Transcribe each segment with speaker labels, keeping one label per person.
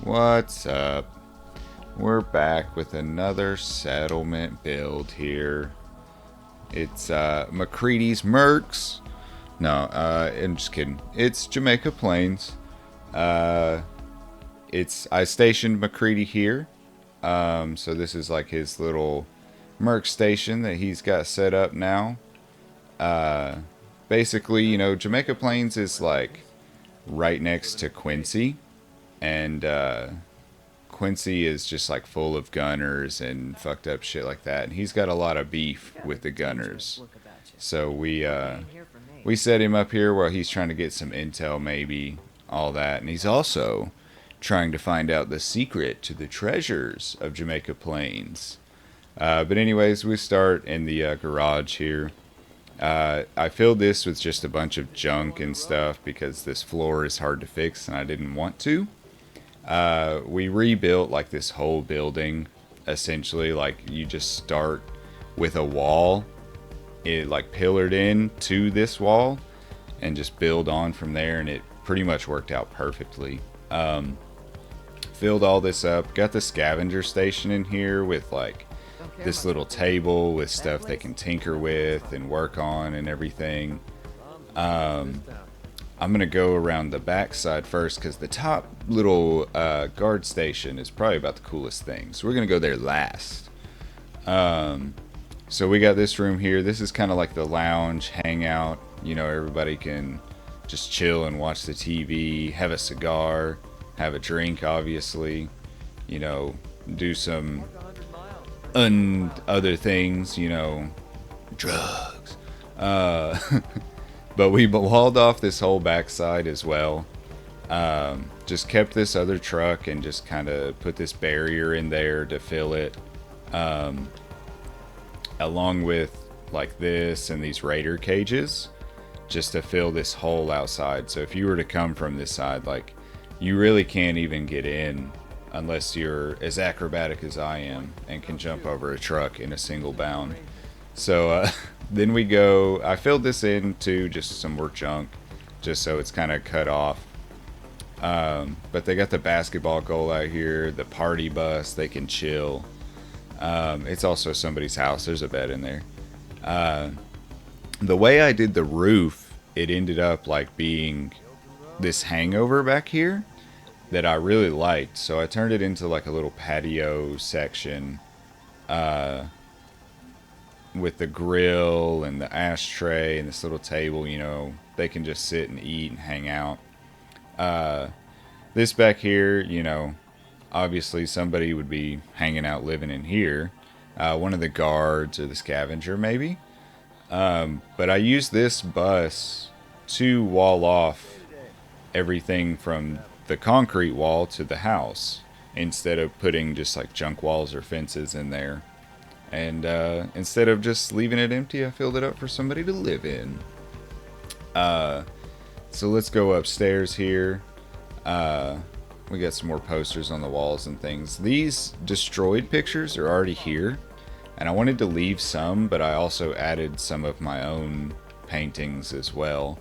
Speaker 1: What's up? We're back with another settlement build here. It's MacCready's Mercs. No, I'm just kidding. It's Jamaica Plains. Uh, I stationed MacCready here. So this is like his little Merc station that he's got set up now. Uh, Basically, Jamaica Plains is like right next to Quincy, and Quincy is just like full of gunners and fucked up shit like that. And he's got a lot of beef with the gunners. So we set him up here while he's trying to get some intel, maybe all that. And he's also trying to find out the secret to the treasures of Jamaica Plains. But anyways, we start in the garage here. I filled this with just a bunch of junk and stuff because this floor is hard to fix and I didn't want to. We rebuilt like this whole building. Essentially, like you just start with a wall, it like pillared in to this wall, and just build on from there. And it pretty much worked out perfectly. Filled all this up. Got the scavenger station in here with like this little table with stuff they can tinker with and work on and everything. I'm going to go around the back side first because the top little guard station is probably about the coolest thing. So we're going to go there last. So we got this room here. This is kind of like the lounge hangout. Everybody can just chill and watch the TV, have a cigar, have a drink, obviously. Do some other things, drugs. But we walled off this whole backside as well. Just kept this other truck and just kind of put this barrier in there to fill it. Along with like this and these raider cages just to fill this hole outside. So if you were to come from this side, like you really can't even get in unless you're as acrobatic as I am and can jump over a truck in a single bound. So then I filled this into just some more junk, just so it's kind of cut off. But they got the basketball goal out here, the party bus, they can chill. It's also somebody's house, there's a bed in there. The way I did the roof, it ended up like being this hangover back here that I really liked. So I turned it into like a little patio section. With the grill and the ashtray and this little table, they can just sit and eat and hang out. This back here, obviously somebody would be hanging out living in here. One of the guards or the scavenger maybe. But I used this bus to wall off everything from the concrete wall to the house instead of putting just like junk walls or fences in there. And instead of just leaving it empty, I filled it up for somebody to live in. So let's go upstairs here. We got some more posters on the walls and things. These destroyed pictures are already here. And I wanted to leave some, but I also added some of my own paintings as well.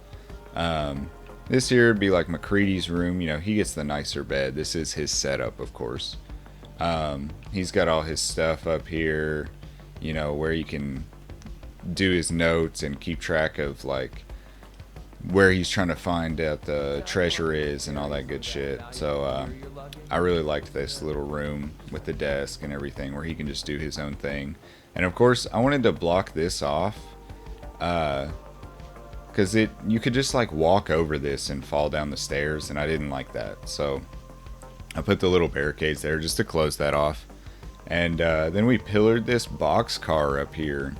Speaker 1: This here would be like MacCready's room. He gets the nicer bed. This is his setup, of course. He's got all his stuff up here, where he can do his notes and keep track of like where he's trying to find out the treasure is and all that good shit. So I really liked this little room with the desk and everything where he can just do his own thing. And of course I wanted to block this off because you could just like walk over this and fall down the stairs, and I didn't like that. So I put the little barricades there just to close that off. And then we pillared this box car up here,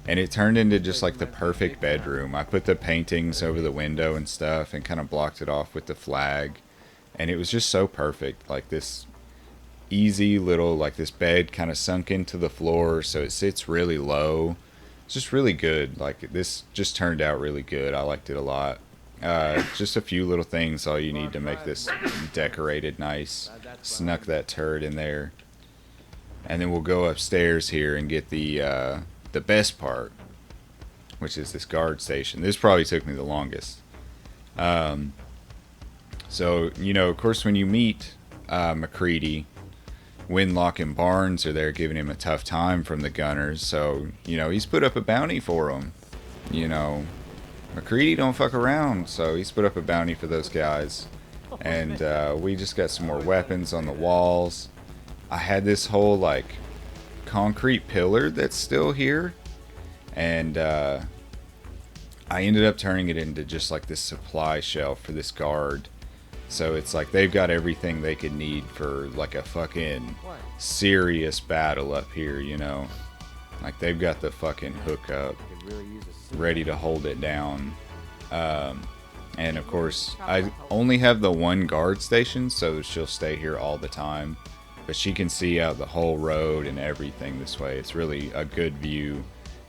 Speaker 1: and it turned into just like the perfect bedroom. I put the paintings over the window and stuff and kind of blocked it off with the flag. And it was just so perfect. Like this easy little, like this bed kind of sunk into the floor so it sits really low. It's just really good. Like this just turned out really good. I liked it a lot. Just a few little things, all you need to make this decorated nice. Snuck that turd in there. And then we'll go upstairs here and get the best part, which is this guard station. This probably took me the longest. So, of course, when you meet MacCready. Winlock and Barnes are there giving him a tough time from the Gunners, so, you know, he's put up a bounty for them. You know, MacCready don't fuck around, so he's put up a bounty for those guys. And we just got some more weapons on the walls. I had this whole, like, concrete pillar that's still here, and I ended up turning it into just, like, this supply shelf for this guard. So it's like they've got everything they could need for like a fucking serious battle up here, you know. Like they've got the fucking hookup ready to hold it down. And of course, I only have the one guard station, so she'll stay here all the time. But she can see out the whole road and everything this way. It's really a good view.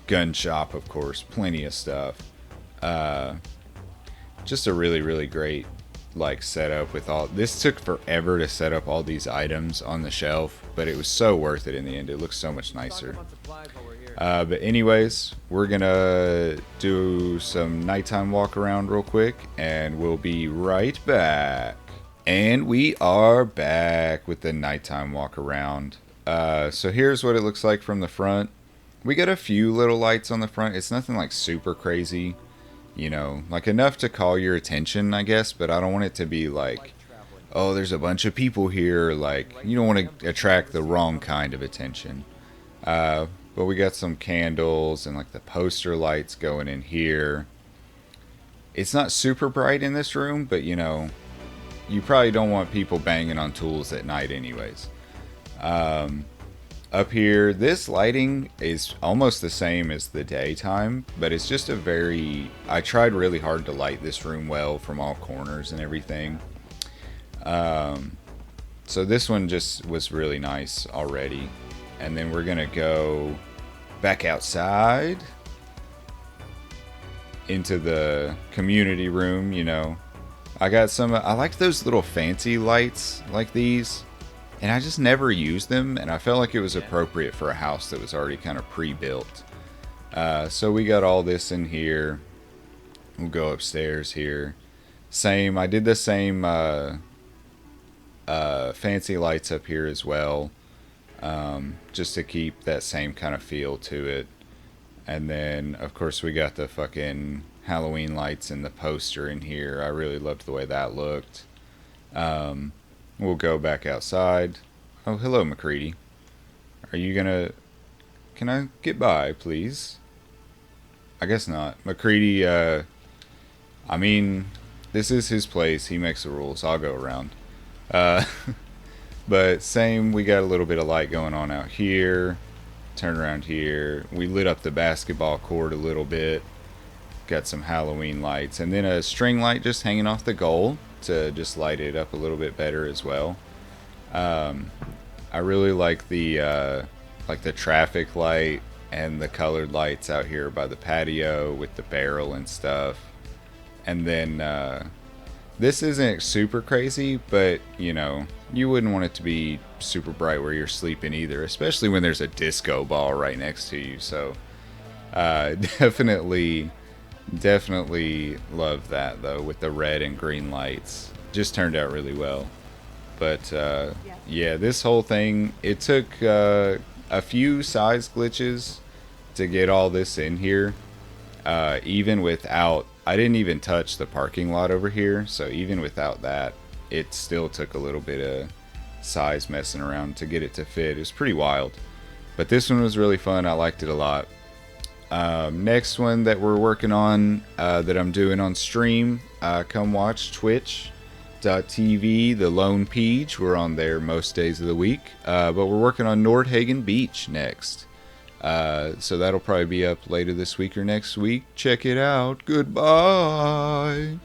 Speaker 1: Gun shop, of course, plenty of stuff. Just a really, really great like setup with all this. Took forever to set up all these items on the shelf, but it was so worth it in the end. It looks so much nicer. But anyways, we're gonna do some nighttime walk around real quick and we'll be right back. And we are back with the nighttime walk around. So here's what it looks like from the front. We got a few little lights on the front. It's nothing like super crazy, you know, like enough to call your attention, I guess, but I don't want it to be like, oh, there's a bunch of people here. Like, you don't want to attract the wrong kind of attention. But we got some candles and like the poster lights going in here. It's not super bright in this room, but you know, you probably don't want people banging on tools at night anyways. Up here, this lighting is almost the same as the daytime, but it's just a very... I tried really hard to light this room well from all corners and everything. So this one just was really nice already. And then we're going to go back outside into the community room, you know. I got some... I like those little fancy lights like these. And I just never used them, and I felt like it was appropriate for a house that was already kind of pre-built. So we got all this in here. We'll go upstairs here. Same, I did the same fancy lights up here as well. Just to keep that same kind of feel to it. And then, of course, we got the fucking Halloween lights and the poster in here. I really loved the way that looked. We'll go back outside. Oh, hello, MacCready. Are you gonna... Can I get by, please? I guess not. MacCready, I mean, this is his place. He makes the rules. I'll go around. But same, we got a little bit of light going on out here. Turn around here. We lit up the basketball court a little bit. Got some Halloween lights. And then a string light just hanging off the goal to just light it up a little bit better as well. I really like the traffic light and the colored lights out here by the patio with the barrel and stuff. And then this isn't super crazy, but you know, you wouldn't want it to be super bright where you're sleeping either, especially when there's a disco ball right next to you. So definitely love that though, with the red and green lights. Just turned out really well. But yeah, this whole thing, it took a few size glitches to get all this in here. Even without, I didn't even touch the parking lot over here, so even without that, it still took a little bit of size messing around to get it to fit. It was pretty wild. But this one was really fun. I liked it a lot. Next one that we're working on, that I'm doing on stream, come watch twitch.tv, the Lone Peach. We're on there most days of the week, but we're working on Nordhagen Beach next, so that'll probably be up later this week or next week. Check it out. Goodbye.